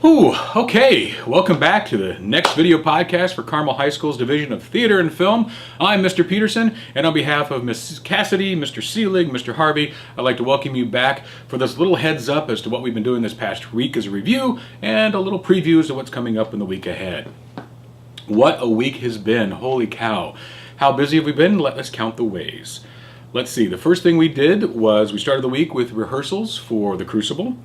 Ooh, okay, welcome back to the next video podcast for Carmel High School's Division of Theater and Film. I'm Mr. Peterson, and on behalf of Ms. Cassidy, Mr. Seelig, Mr. Harvey, I'd like to welcome you back for this little heads up as to what we've been doing this past week as a review, and a little preview as to what's coming up in the week ahead. What a week has been, holy cow. How busy have we been? Let's count the ways. Let's see, the first thing we did was we started the week with rehearsals for The Crucible.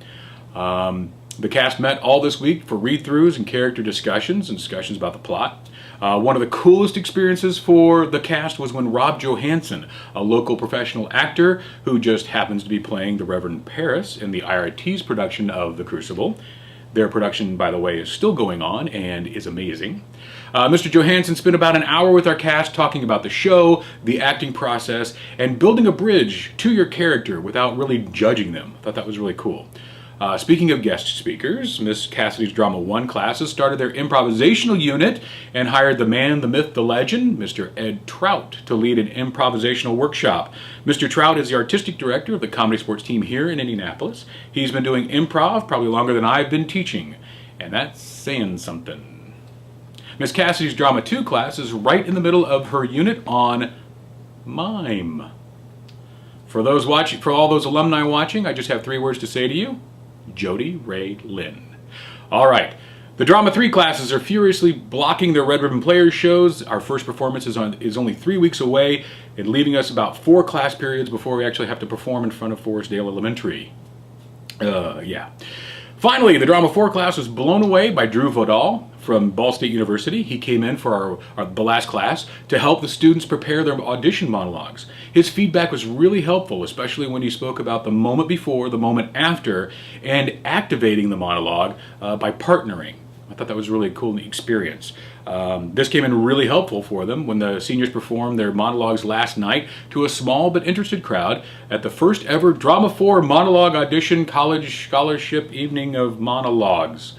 The cast met all this week for read-throughs and character discussions and discussions about the plot. One of the coolest experiences for the cast was when Rob Johansson, a local professional actor who just happens to be playing the Reverend Paris in the IRT's production of The Crucible. Their production, by the way, is still going on and is amazing. Mr. Johansson spent about an hour with our cast talking about the show, the acting process, and building a bridge to your character without really judging them. I thought that was really cool. Speaking of guest speakers, Miss Cassidy's Drama 1 classes started their improvisational unit and hired the man, the myth, the legend, Mr. Ed Trout, to lead an improvisational workshop. Mr. Trout is the artistic director of the comedy sports team here in Indianapolis. He's been doing improv probably longer than I've been teaching, and that's saying something. Miss Cassidy's Drama 2 class is right in the middle of her unit on mime. For all those alumni watching, I just have 3 words to say to you. Jody Ray Lynn. All right, the Drama 3 classes are furiously blocking their Red Ribbon Players shows. Our first performance is only 3 weeks away and leaving us about 4 class periods before we actually have to perform in front of Forestdale Elementary. Finally, the Drama 4 class was blown away by Drew Vodal from Ball State University. He came in for the last class to help the students prepare their audition monologues. His feedback was really helpful, especially when he spoke about the moment before, the moment after, and activating the monologue by partnering. I thought that was really a cool experience. This came in really helpful for them when the seniors performed their monologues last night to a small but interested crowd at the first ever Drama 4 Monologue Audition College Scholarship Evening of Monologues.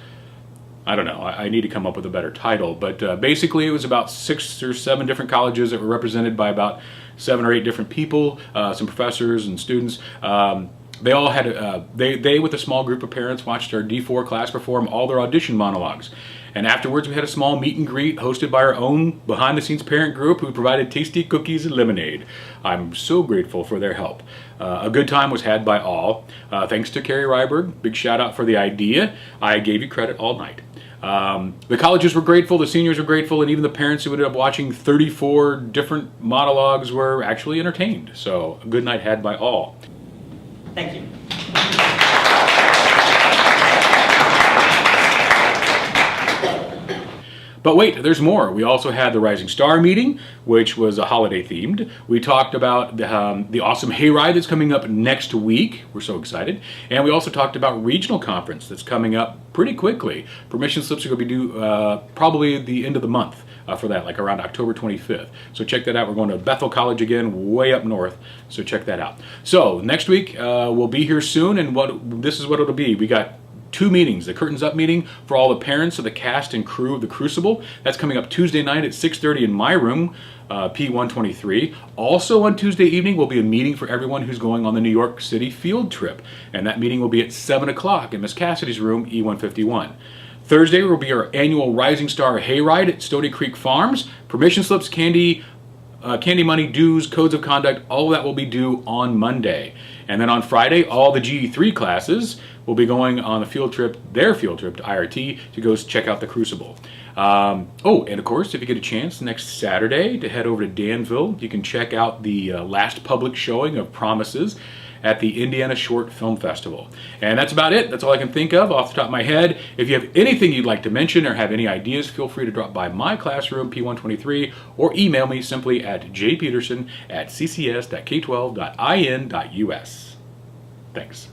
I don't know, I need to come up with a better title, but basically it was about 6 or 7 different colleges that were represented by about 7 or 8 different people, some professors and students. They all had, they with a small group of parents watched our D4 class perform all their audition monologues. And afterwards we had a small meet and greet hosted by our own behind-the-scenes parent group who provided tasty cookies and lemonade. I'm so grateful for their help. A good time was had by all. Thanks to Carrie Ryberg, big shout out for the idea. I gave you credit all night. The colleges were grateful, the seniors were grateful, and even the parents who ended up watching 34 different monologues were actually entertained. So a good night had by all. Thank you. But wait, there's more. We also had the Rising Star meeting, which was a holiday themed. We talked about the awesome hayride that's coming up next week. We're so excited. And we also talked about regional conference that's coming up pretty quickly. Permission slips are going to be due probably at the end of the month for that, like around October 25th. So check that out. We're going to Bethel College again, way up north. So check that out. So next week we'll be here soon, and this is what it'll be. We got 2 meetings. The Curtains Up meeting for all the parents of the cast and crew of The Crucible. That's coming up Tuesday night at 6:30 in my room, P123. Also on Tuesday evening will be a meeting for everyone who's going on the New York City field trip. And that meeting will be at 7 o'clock in Miss Cassidy's room, E151. Thursday will be our annual Rising Star Hayride at Stony Creek Farms. Permission slips, candy money, dues, codes of conduct, all of that will be due on Monday. And then on Friday, all the GE3 classes will be going on their field trip to IRT to go check out The Crucible. And of course, if you get a chance next Saturday to head over to Danville, you can check out the last public showing of Promises at the Indiana Short Film Festival. And that's about it. That's all I can think of off the top of my head. If you have anything you'd like to mention or have any ideas, feel free to drop by my classroom, P123, or email me simply at jpeterson@ccs.k12.in.us. Thanks.